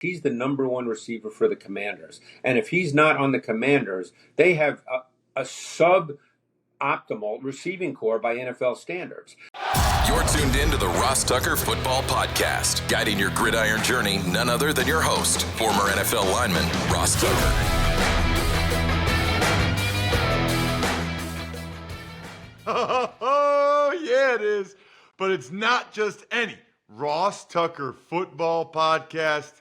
He's the number one receiver for the Commanders. And if he's not on the Commanders, they have a sub-optimal receiving core by NFL standards. You're tuned in to the Ross Tucker Football Podcast, guiding your gridiron journey, none other than your host, former NFL lineman, Ross Tucker. Oh, yeah, it is. But it's not just any Ross Tucker Football Podcast.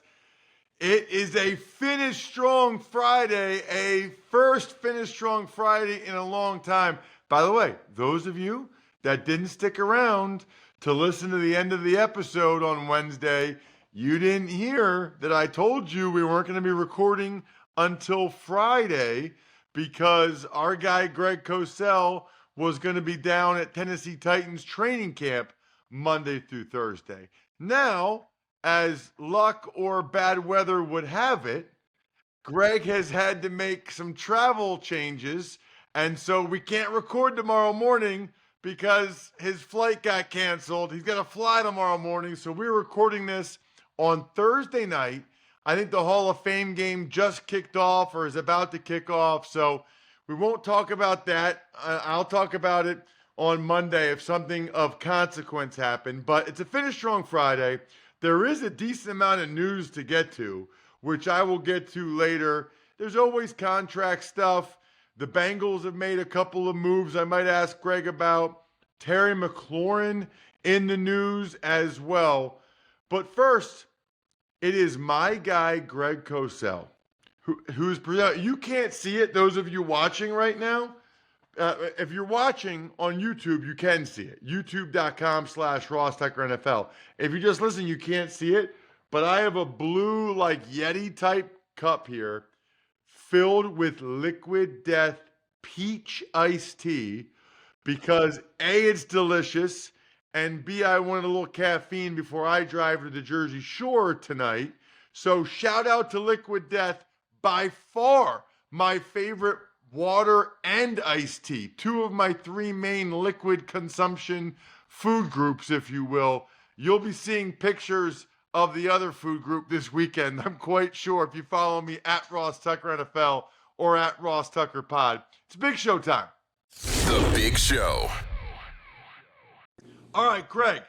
It is a Finish Strong Friday, a first Finish Strong Friday in a long time. By the way, those of you that didn't stick around to listen to the end of the episode on Wednesday, you didn't hear that I told you we weren't going to be recording until Friday because our guy Greg Cosell was going to be down at Tennessee Titans training camp Monday through Thursday. Now, as luck or bad weather would have it, Greg has had to make some travel changes, and so we can't record tomorrow morning because his flight got canceled. He's got to fly tomorrow morning, so we're recording this on Thursday night. I think the Hall of Fame game just kicked off or is about to kick off, so we won't talk about that. I'll talk about it on Monday if something of consequence happened, but it's a Finish Strong Friday. There is a decent amount of news to get to, which I will get to later. There's always contract stuff. The Bengals have made a couple of moves I might ask Greg about. Terry McLaurin in the news as well. But first, it is my guy, Greg Cosell, who's presenting. You can't see it, those of you watching right now. If you're watching on YouTube, you can see it. YouTube.com/Ross Tucker NFL. If you just listen, you can't see it. But I have a blue, like Yeti type cup here filled with Liquid Death peach iced tea because A, it's delicious, and B, I wanted a little caffeine before I drive to the Jersey Shore tonight. So shout out to Liquid Death, by far my favorite water and iced tea. Two of my three main liquid consumption food groups, if you will. You'll be seeing pictures of the other food group this weekend, I'm quite sure, if you follow me at Ross Tucker NFL or at Ross Tucker Pod. It's big show time. The Big Show. All right, Greg,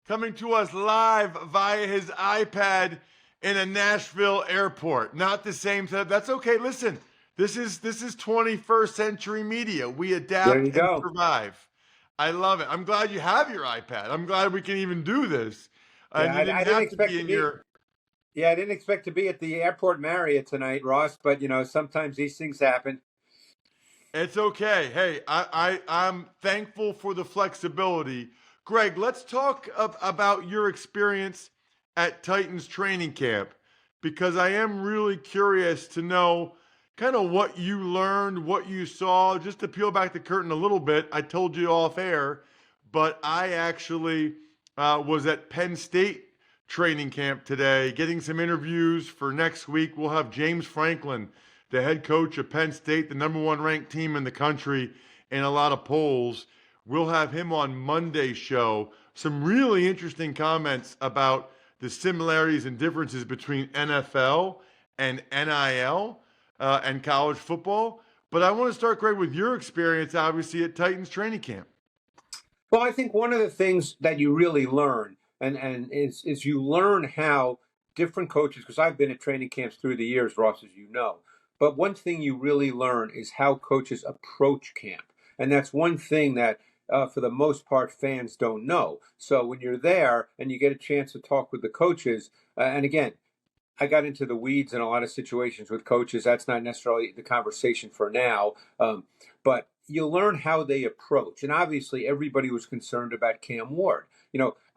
coming to us live via his iPad in a Nashville airport. Not the same setup. That's okay. Listen, this is 21st century media. We adapt and survive. I love it. I'm glad you have your iPad. I'm glad we can even do this. Yeah, I didn't expect to be at the airport Marriott tonight, Ross, but, sometimes these things happen. It's okay. Hey, I'm thankful for the flexibility. Greg, let's talk about your experience at Titans training camp, because I am really curious to know kind of what you learned, what you saw. Just to peel back the curtain a little bit, I told you off air, but I actually was at Penn State training camp today, getting some interviews for next week. We'll have James Franklin, the head coach of Penn State, the number one ranked team in the country in a lot of polls. We'll have him on Monday's show. Some really interesting comments about the similarities and differences between NFL and NIL and college football. But I want to start, Greg, with your experience, obviously, at Titans training camp. Well, I think one of the things that you really learn and is you learn how different coaches, because I've been at training camps through the years, Ross, as you know, but one thing you really learn is how coaches approach camp. And that's one thing that, for the most part, fans don't know. So when you're there and you get a chance to talk with the coaches, and again, I got into the weeds in a lot of situations with coaches. That's not necessarily the conversation for now. But you learn how they approach. And obviously, everybody was concerned about Cam Ward.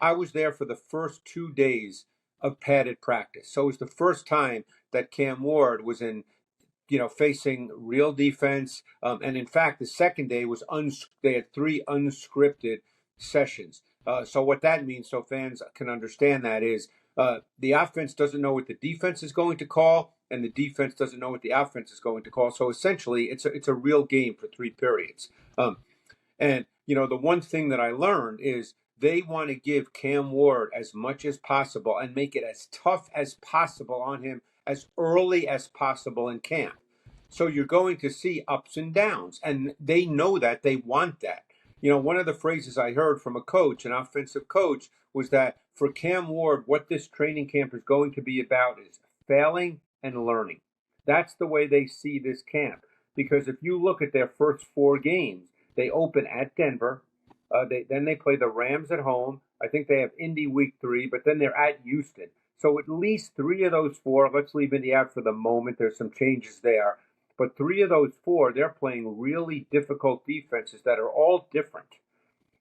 I was there for the first 2 days of padded practice. So it was the first time that Cam Ward was in, facing real defense. And in fact, the second day was they had 3 unscripted sessions. So what that means, so fans can understand that, is the offense doesn't know what the defense is going to call, and the defense doesn't know what the offense is going to call. So essentially, it's a real game for 3 periods. And the one thing that I learned is they want to give Cam Ward as much as possible and make it as tough as possible on him as early as possible in camp. So you're going to see ups and downs, and they know that. They want that. One of the phrases I heard from a coach, an offensive coach, was that for Cam Ward, what this training camp is going to be about is failing and learning. That's the way they see this camp. Because if you look at their first 4 games, they open at Denver. Then they play the Rams at home. I think they have Indy week 3, but then they're at Houston. So at least 3 of those 4, let's leave Indy out for the moment. There's some changes there. But 3 of those 4, they're playing really difficult defenses that are all different.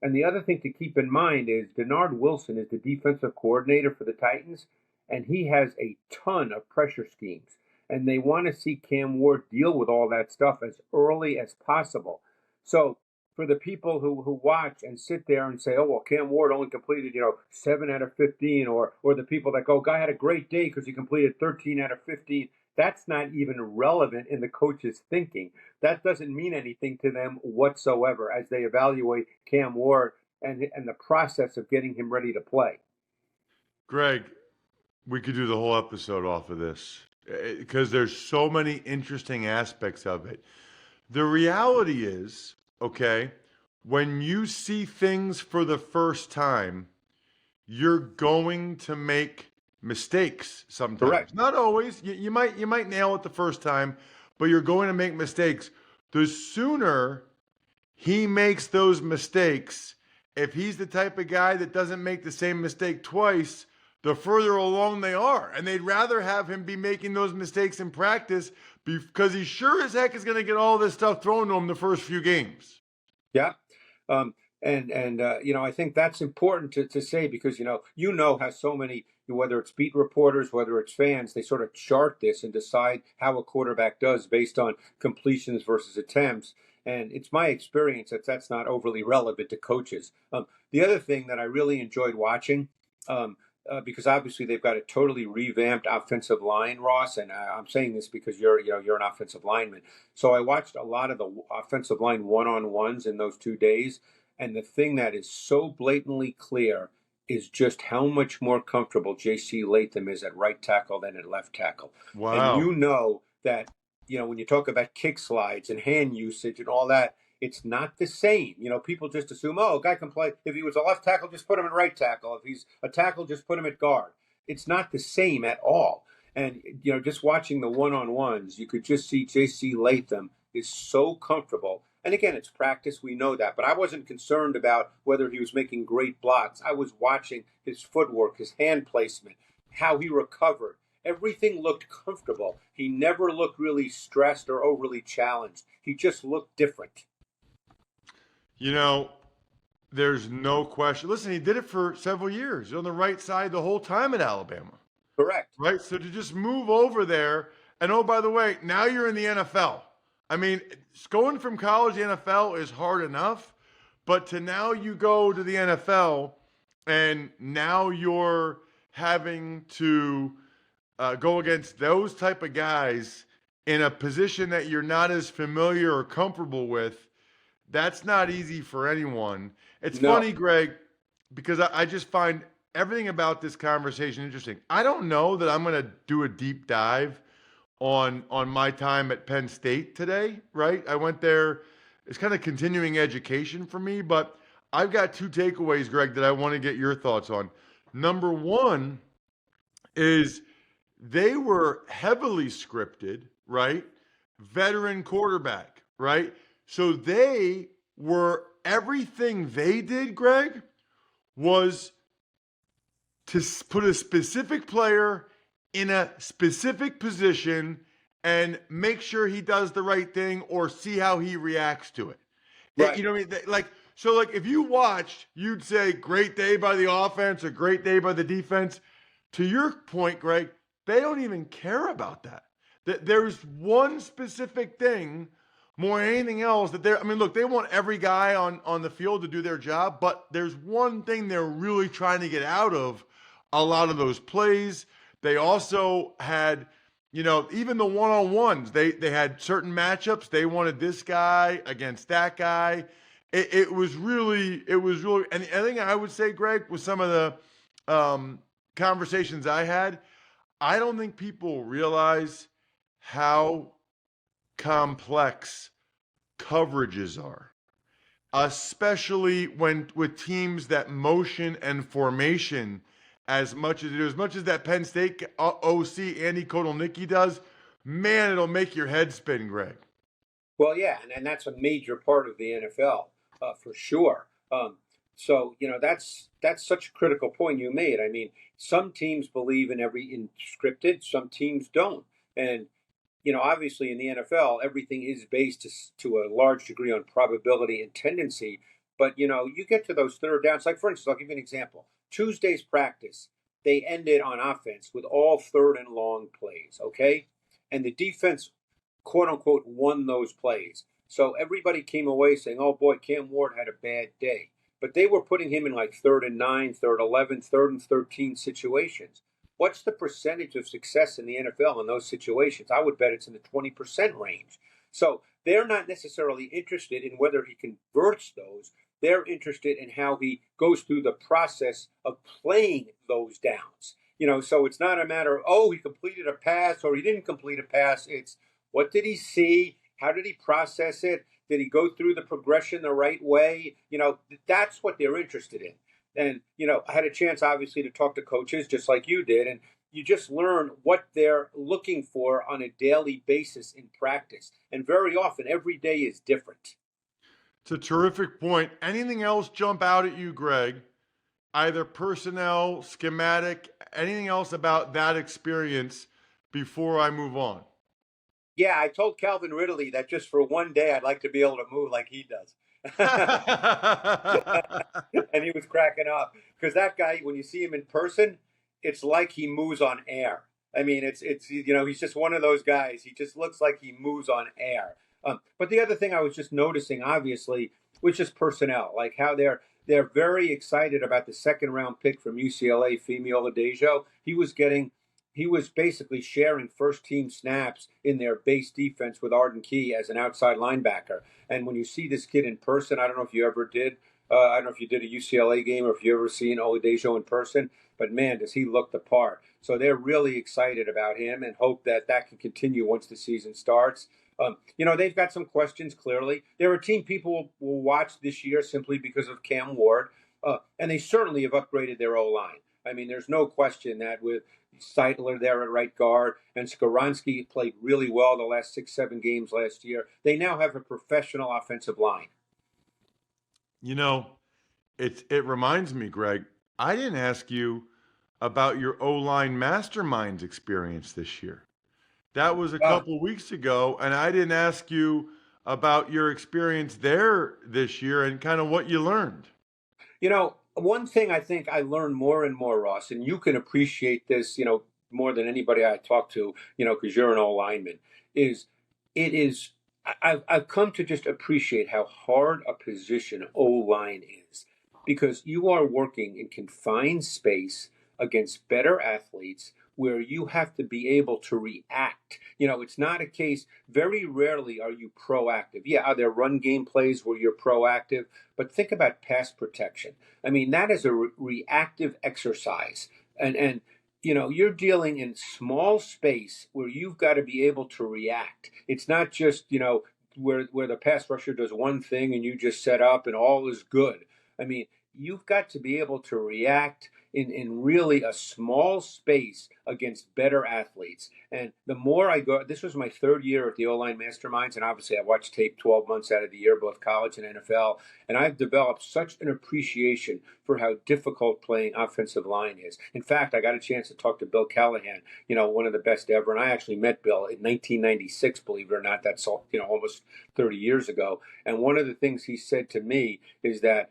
And the other thing to keep in mind is Denard Wilson is the defensive coordinator for the Titans, and he has a ton of pressure schemes. And they want to see Cam Ward deal with all that stuff as early as possible. So for the people who watch and sit there and say, oh, well, Cam Ward only completed, 7 out of 15, or the people that go, guy had a great day because he completed 13 out of 15, that's not even relevant in the coach's thinking. That doesn't mean anything to them whatsoever as they evaluate Cam Ward and the process of getting him ready to play. Greg, we could do the whole episode off of this because there's so many interesting aspects of it. The reality is, okay, when you see things for the first time, you're going to make mistakes sometimes. Correct. Not always. You might nail it the first time, but you're going to make mistakes. The sooner he makes those mistakes, if he's the type of guy that doesn't make the same mistake twice, the further along they are. And they'd rather have him be making those mistakes in practice because he sure as heck is going to get all this stuff thrown to him the first few games. Yeah. I think that's important to say because, how so many, whether it's beat reporters, whether it's fans, they sort of chart this and decide how a quarterback does based on completions versus attempts. And it's my experience that that's not overly relevant to coaches. The other thing that I really enjoyed watching, because obviously they've got a totally revamped offensive line, Ross, and I'm saying this because you're an offensive lineman. So I watched a lot of the offensive line one-on-ones in those 2 days, and the thing that is so blatantly clear is just how much more comfortable J.C. Latham is at right tackle than at left tackle. Wow. And that, when you talk about kick slides and hand usage and all that, it's not the same. People just assume, a guy can play. If he was a left tackle, just put him in right tackle. If he's a tackle, just put him at guard. It's not the same at all. And, just watching the one-on-ones, you could just see J.C. Latham is so comfortable. And again, it's practice. We know that. But I wasn't concerned about whether he was making great blocks. I was watching his footwork, his hand placement, how he recovered. Everything looked comfortable. He never looked really stressed or overly challenged. He just looked different. There's no question. Listen, he did it for several years on the right side the whole time at Alabama. Correct. Right? So to just move over there, and oh, by the way, now you're in the NFL. I mean, going from college to NFL is hard enough, but to now you go to the NFL, and now you're having to go against those type of guys in a position that you're not as familiar or comfortable with. That's not easy for anyone. It's funny, Greg, because I just find everything about this conversation interesting. I don't know that I'm going to do a deep dive on my time at Penn State today, right? I went there. It's kind of continuing education for me, but I've got 2 takeaways, Greg, that I want to get your thoughts on. Number one is they were heavily scripted, right? Veteran quarterback, right? So everything they did, Greg, was to put a specific player in a specific position and make sure he does the right thing or see how he reacts to it. Right. You know what I mean? So if you watched, you'd say great day by the offense or great day by the defense. To your point, Greg, they don't even care about that. There's one specific thing more than anything else that they want every guy on the field to do their job, but there's one thing they're really trying to get out of a lot of those plays. They also had, even the one-on-ones, they had certain matchups. They wanted this guy against that guy. it was really, and the other thing I would say, Greg, with some of the conversations I had, I don't think people realize how complex coverages are, especially when with teams that motion and formation as much as it is, as much as that Penn State OC Andy Kotelnicki does. Man, it'll make your head spin, Greg. Well, yeah, and that's a major part of the NFL for sure. So that's such a critical point you made. I mean, some teams believe in scripted, some teams don't, and obviously in the NFL, everything is based to a large degree on probability and tendency. But you get to those third downs. Like for instance, I'll give you an example. Tuesday's practice, they ended on offense with all third and long plays. Okay, and the defense, quote unquote, won those plays. So everybody came away saying, "Oh boy, Cam Ward had a bad day." But they were putting him in like 3rd and 9, 3rd 11, 3rd and 13 situations. What's the percentage of success in the NFL in those situations? I would bet it's in the 20% range. So they're not necessarily interested in whether he converts those. They're interested in how he goes through the process of playing those downs. So it's not a matter of, oh, he completed a pass or he didn't complete a pass. It's what did he see? How did he process it? Did he go through the progression the right way? That's what they're interested in. And, I had a chance, obviously, to talk to coaches just like you did. And you just learn what they're looking for on a daily basis in practice. And very often, every day is different. It's a terrific point. Anything else jump out at you, Greg? Either personnel, schematic, anything else about that experience before I move on? Yeah, I told Calvin Ridley that just for one day, I'd like to be able to move like he does. And he was cracking up because that guy, when you see him in person, it's like he moves on air. I mean, it's he's just one of those guys. He just looks like he moves on air. But the other thing I was just noticing, obviously, was just personnel, like how they're very excited about the second round pick from UCLA, Femi Oladejo. He was basically sharing first team snaps in their base defense with Arden Key as an outside linebacker. And when you see this kid in person, I don't know if you ever did. I don't know if you did a UCLA game or if you ever seen Oladejo in person, but man, does he look the part. So they're really excited about him and hope that can continue once the season starts. They've got some questions, clearly. They're a team people will watch this year simply because of Cam Ward, and they certainly have upgraded their O-line. I mean, there's no question that with Seidler there at right guard and Skoronski played really well the last 6-7 games last year, they now have a professional offensive line. It reminds me, Greg, I didn't ask you about your O-line masterminds experience this year. That was a couple weeks ago, and I didn't ask you about your experience there this year and kind of what you learned. One thing I think I learned more and more, Ross, and you can appreciate this, more than anybody I talk to, because you're an O-lineman, I've come to just appreciate how hard a position O-line is because you are working in confined space against better athletes where you have to be able to react. It's not a case, very rarely are you proactive. Yeah, are there run game plays where you're proactive? But think about pass protection. I mean, that is a reactive exercise. And you're dealing in small space where you've got to be able to react. It's not just, where the pass rusher does one thing and you just set up and all is good. I mean, you've got to be able to react in really a small space against better athletes. And the more I go, this was my third year at the O-Line Masterminds, and obviously I watched tape 12 months out of the year, both college and NFL, and I've developed such an appreciation for how difficult playing offensive line is. In fact, I got a chance to talk to Bill Callahan, one of the best ever, and I actually met Bill in 1996, believe it or not. That's almost 30 years ago. And one of the things he said to me is that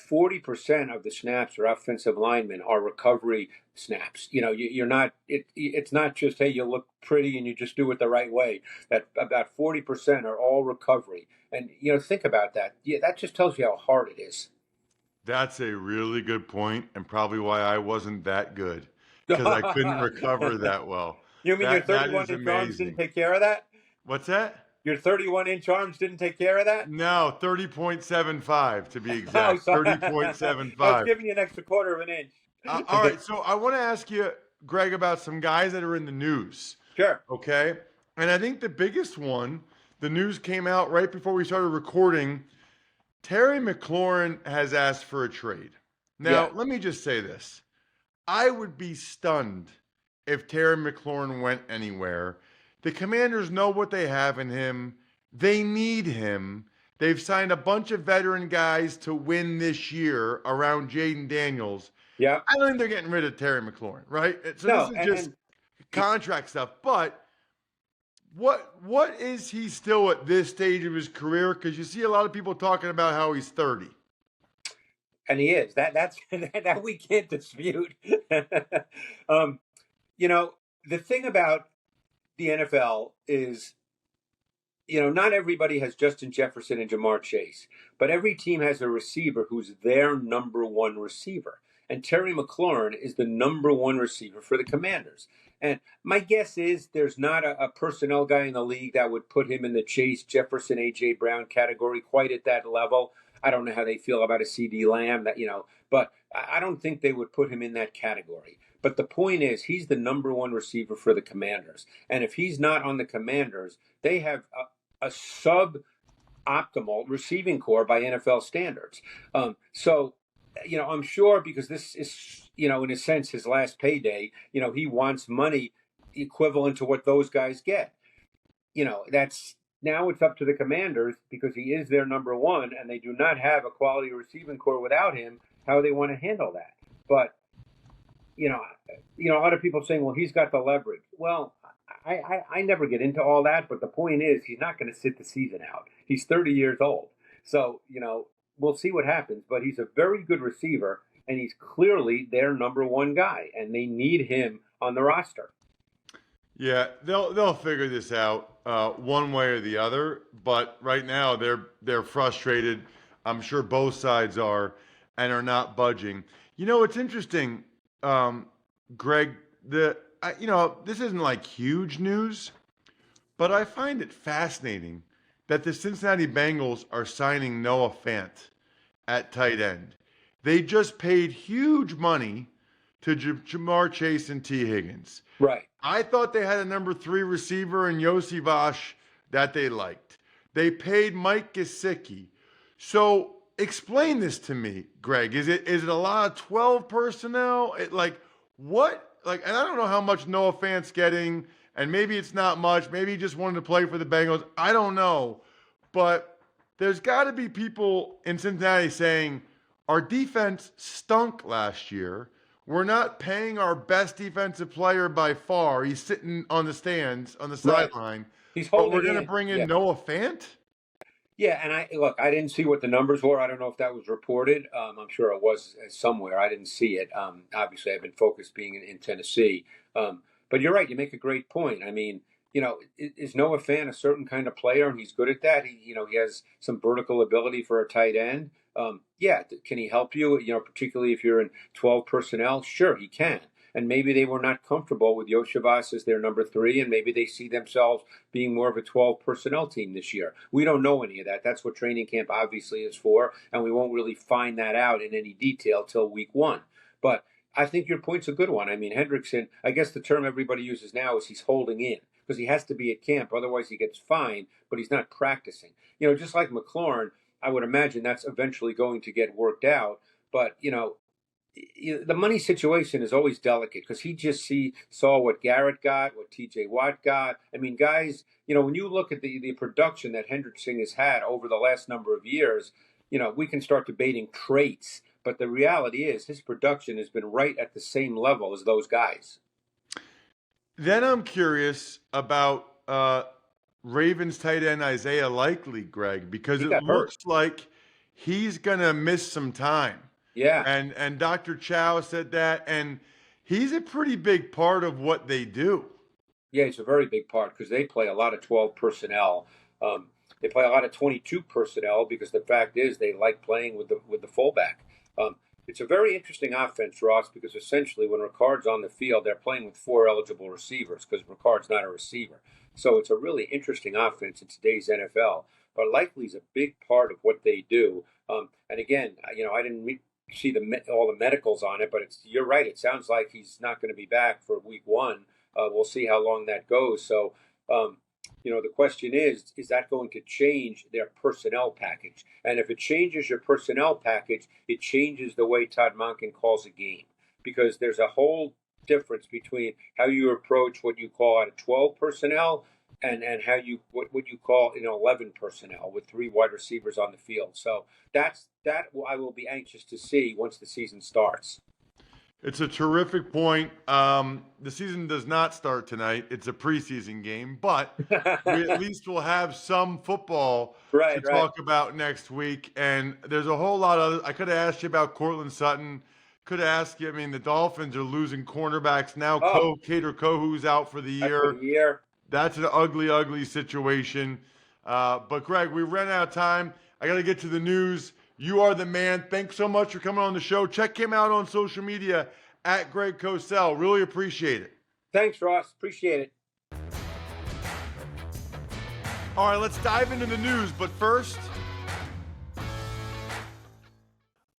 40% of the snaps for offensive linemen are recovery snaps. You're not. It's not just, hey, you look pretty and you just do it the right way. That about 40% are all recovery. And think about that. Yeah, that just tells you how hard it is. That's a really good point, and probably why I wasn't that good because I couldn't recover that well. You mean your 31 inch arms didn't take care of that? What's that? Your 31-inch arms didn't take care of that? No, 30.75 to be Oh, exact. sorry. I was 30.75. giving you an extra quarter of an inch. All right, so I want to ask you, Greg, about some guys that are in the news. Sure. Okay. And I think the biggest one, the news came out right before we started recording. Terry McLaurin has asked for a trade. Now, Yeah. let me just say this. I would be stunned if Terry McLaurin went anywhere. The Commanders know what they have in him. They need him. They've signed a bunch of veteran guys to win this year around Jaden Daniels. Yeah. I don't think they're getting rid of Terry McLaurin, right? So No, this is just contract stuff. But what is he still at this stage of his career? Because you see a lot of people talking about how he's 30. and he is. That's that we can't dispute. The thing about the NFL is, not everybody has Justin Jefferson and Jamar Chase, but every team has a receiver who's their number one receiver. And Terry McLaurin is the number one receiver for the Commanders. And my guess is there's not a personnel guy in the league that would put him in the Chase, Jefferson, A.J. Brown category quite at that level. I don't know how they feel about a C.D. Lamb, but I don't think they would put him in that category. But the point is, he's the number one receiver for the Commanders. And if he's not on the Commanders, they have a sub-optimal receiving core by NFL standards. I'm sure because this is, in a sense, his last payday, he wants money equivalent to what those guys get. That's now it's up to the Commanders because he is their number one and they do not have a quality receiving core without him, how they want to handle that. But, a lot of people saying, well, he's got the leverage. Well, I never get into all that, but the point is he's not going to sit the season out. He's 30 years old. So, we'll see what happens, but he's a very good receiver, and he's clearly their number one guy, and they need him on the roster. Yeah, they'll figure this out one way or the other, but right now they're frustrated. I'm sure both sides are and are not budging. It's interesting, Greg, this isn't like huge news, but I find it fascinating that the Cincinnati Bengals are signing Noah Fant at tight end. They just paid huge money to Jamar Chase and T. Higgins. Right. I thought they had a number 3 receiver in Yossi Vash that they liked. They paid Mike Gesicki. So explain this to me, Greg. Is it a lot of 12 personnel? What? And I don't know how much Noah Fant's getting, and maybe it's not much. Maybe he just wanted to play for the Bengals. I don't know. But there's got to be people in Cincinnati saying, our defense stunk last year. We're not paying our best defensive player by far. He's sitting on the stands, on the sideline. He's but holding we're going to bring in Noah Fant? Yeah, and I didn't see what the numbers were. I don't know if that was reported. I'm sure it was somewhere. I didn't see it. Obviously, I've been focused being in Tennessee. But you're right. You make a great point. I mean, is Noah Fant a certain kind of player, and he's good at that? He has some vertical ability for a tight end. Yeah, can he help you? Particularly if you're in 12 personnel, sure, he can. And maybe they were not comfortable with Yoshivas as their number 3, and maybe they see themselves being more of a 12 personnel team this year. We don't know any of that. That's what training camp obviously is for, and we won't really find that out in any detail till week 1. But I think your point's a good one. I mean, Hendrickson, I guess the term everybody uses now is he's holding in because he has to be at camp. Otherwise, he gets fined, but he's not practicing. Just like McLaurin, I would imagine that's eventually going to get worked out. But, the money situation is always delicate because he just saw what Garrett got, what T.J. Watt got. I mean, guys, when you look at the production that Hendrickson has had over the last number of years, we can start debating traits. But the reality is his production has been right at the same level as those guys. Then I'm curious about Ravens tight end Isaiah Likely, Greg, because it looks like he's going to miss some time. Yeah. And Dr. Chow said that, and he's a pretty big part of what they do. Yeah, it's a very big part because they play a lot of 12 personnel. They play a lot of 22 personnel because the fact is they like playing with the fullback. It's a very interesting offense, Ross, because essentially when Ricard's on the field, they're playing with 4 eligible receivers because Ricard's not a receiver. So it's a really interesting offense in today's NFL. But Likely's a big part of what they do. And again, I didn't see all the medicals on it, but you're right. It sounds like he's not going to be back for week 1. We'll see how long that goes. So, the question is that going to change their personnel package? And if it changes your personnel package, it changes the way Todd Monken calls a game, because there's a whole difference between how you approach what you call out of 12 personnel and how what you call 11 personnel with 3 wide receivers on the field. So that I will be anxious to see once the season starts. It's a terrific point. The season does not start tonight. It's a preseason game, but we at least will have some football to talk about next week. And there's a whole lot of – I could have asked you about Cortland Sutton. Could have asked you – the Dolphins are losing cornerbacks now. Cater Kohu's out for the year. That's an ugly, ugly situation. But, Greg, we ran out of time. I got to get to the news. You are the man. Thanks so much for coming on the show. Check him out on social media at Greg Cosell. Really appreciate it. Thanks, Ross. Appreciate it. All right, let's dive into the news. But first,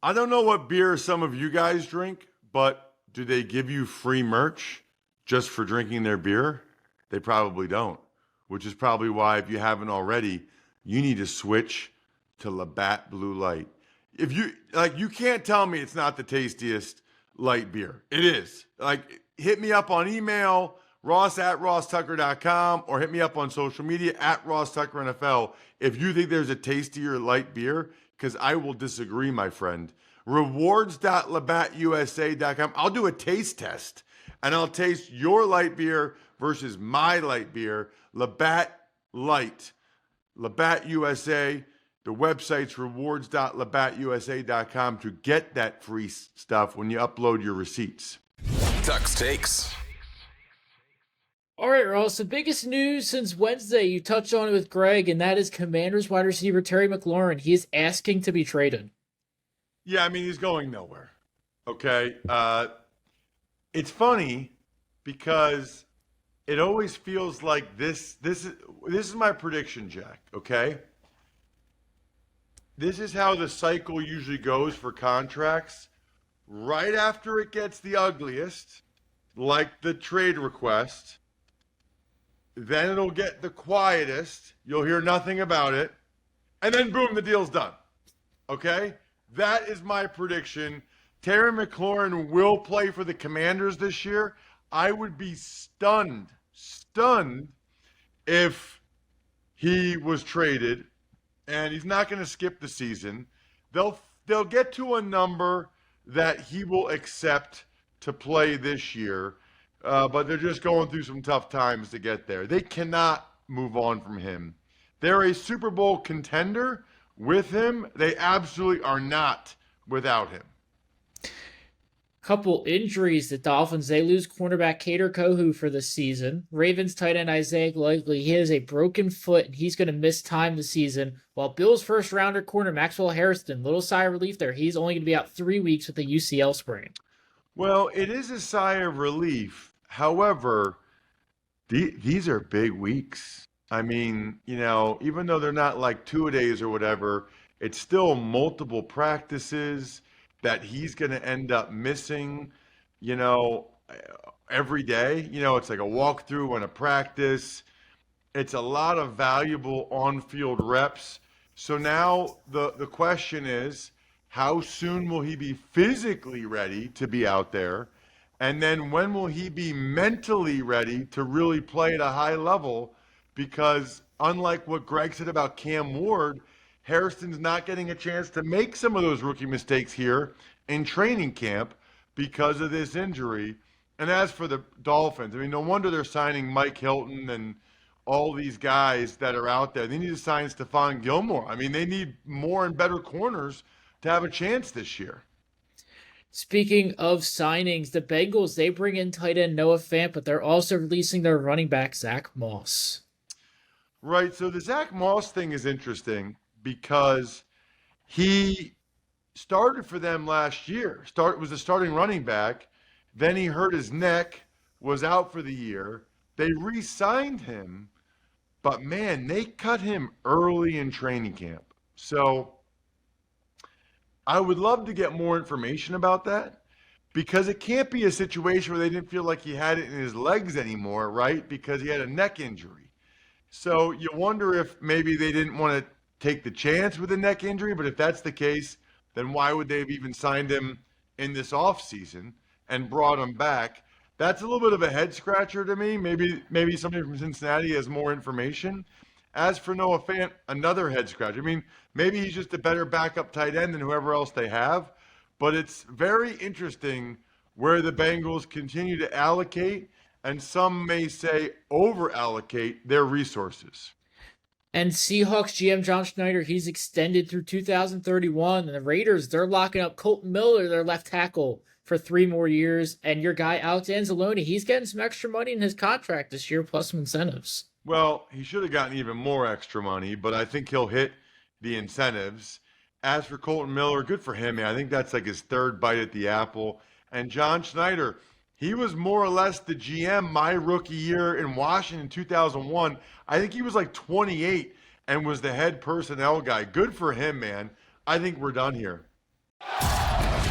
I don't know what beer some of you guys drink, but do they give you free merch just for drinking their beer? They probably don't, which is probably why, if you haven't already, you need to switch to Labatt Blue Light. If you can't tell me it's not the tastiest light beer. It is. Hit me up on email, ross@rosstucker.com, or hit me up on social media at rosstuckerNFL if you think there's a tastier light beer, because I will disagree, my friend. Rewards.labattusa.com. I'll do a taste test, and I'll taste your light beer versus my light beer. Labatt Light. Labatt USA. The website's rewards.labattusa.com to get that free stuff when you upload your receipts. Tuck's Takes. All right, Ross, the biggest news since Wednesday, you touched on it with Greg, and that is Commanders wide receiver Terry McLaurin. He is asking to be traded. Yeah, he's going nowhere. Okay? It's funny because it always feels like this is my prediction, Jack, okay? This is how the cycle usually goes for contracts. Right after it gets the ugliest, like the trade request, then it'll get the quietest. You'll hear nothing about it. And then, boom, the deal's done. Okay? That is my prediction. Terry McLaurin will play for the Commanders this year. I would be stunned if he was traded. And he's not going to skip the season. They'll get to a number that he will accept to play this year, but they're just going through some tough times to get there. They cannot move on from him. They're a Super Bowl contender with him. They absolutely are not without him. Couple injuries. The Dolphins, they lose cornerback Cater Kohu for the season. Ravens tight end Isaiah Likely, he has a broken foot and he's going to miss time this season. While Bills first rounder corner Maxwell Harrison, little sigh of relief there. He's only going to be out 3 weeks with a UCL sprain. Well, it is a sigh of relief. However, these are big weeks. Even though they're not like 2-a-days or whatever, it's still multiple practices that he's going to end up missing, every day. It's like a walkthrough and a practice. It's a lot of valuable on-field reps. So now the question is, how soon will he be physically ready to be out there? And then when will he be mentally ready to really play at a high level? Because unlike what Greg said about Cam Ward, Harrison's not getting a chance to make some of those rookie mistakes here in training camp because of this injury. And as for the Dolphins, no wonder they're signing Mike Hilton and all these guys that are out there. They need to sign Stephon Gilmore. They need more and better corners to have a chance this year. Speaking of signings, the Bengals, they bring in tight end Noah Fant, but they're also releasing their running back, Zach Moss. Right, so the Zach Moss thing is interesting because he started for them last year. Was a starting running back. Then he hurt his neck, was out for the year. They re-signed him, but man, they cut him early in training camp. So I would love to get more information about that, because it can't be a situation where they didn't feel like he had it in his legs anymore, right? Because he had a neck injury. So you wonder if maybe they didn't want to take the chance with a neck injury, but if that's the case, then why would they have even signed him in this offseason and brought him back? That's a little bit of a head scratcher to me. Maybe somebody from Cincinnati has more information. As for Noah Fant, another head scratcher. I mean, maybe he's just a better backup tight end than whoever else they have, but it's very interesting where the Bengals continue to allocate, and some may say over-allocate their resources. And Seahawks GM John Schneider, he's extended through 2031. And the Raiders, they're locking up Colton Miller, their left tackle, for 3 more years. And your guy, Alex Anzalone, he's getting some extra money in his contract this year, plus some incentives. Well, he should have gotten even more extra money, but I think he'll hit the incentives. As for Colton Miller, good for him, man. I think that's like his 3rd bite at the apple. And John Schneider, he was more or less the GM my rookie year in Washington in 2001. I think he was like 28 and was the head personnel guy. Good for him, man. I think we're done here.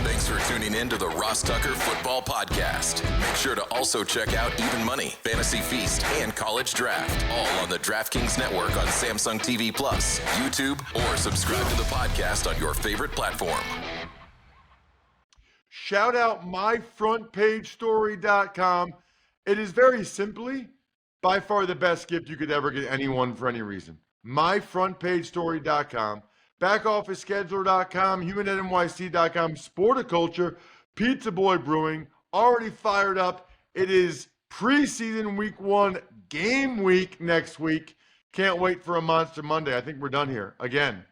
Thanks for tuning in to the Ross Tucker Football Podcast. Make sure to also check out Even Money, Fantasy Feast, and College Draft, all on the DraftKings Network on Samsung TV Plus, YouTube, or subscribe to the podcast on your favorite platform. Shout out myfrontpagestory.com. It is very simply by far the best gift you could ever get anyone for any reason. Myfrontpagestory.com. BackOfficeScheduler.com, HumanNYC.com, Sporticulture, Pizza Boy Brewing, already fired up. It is preseason week 1, game week next week. Can't wait for a Monster Monday. I think we're done here again.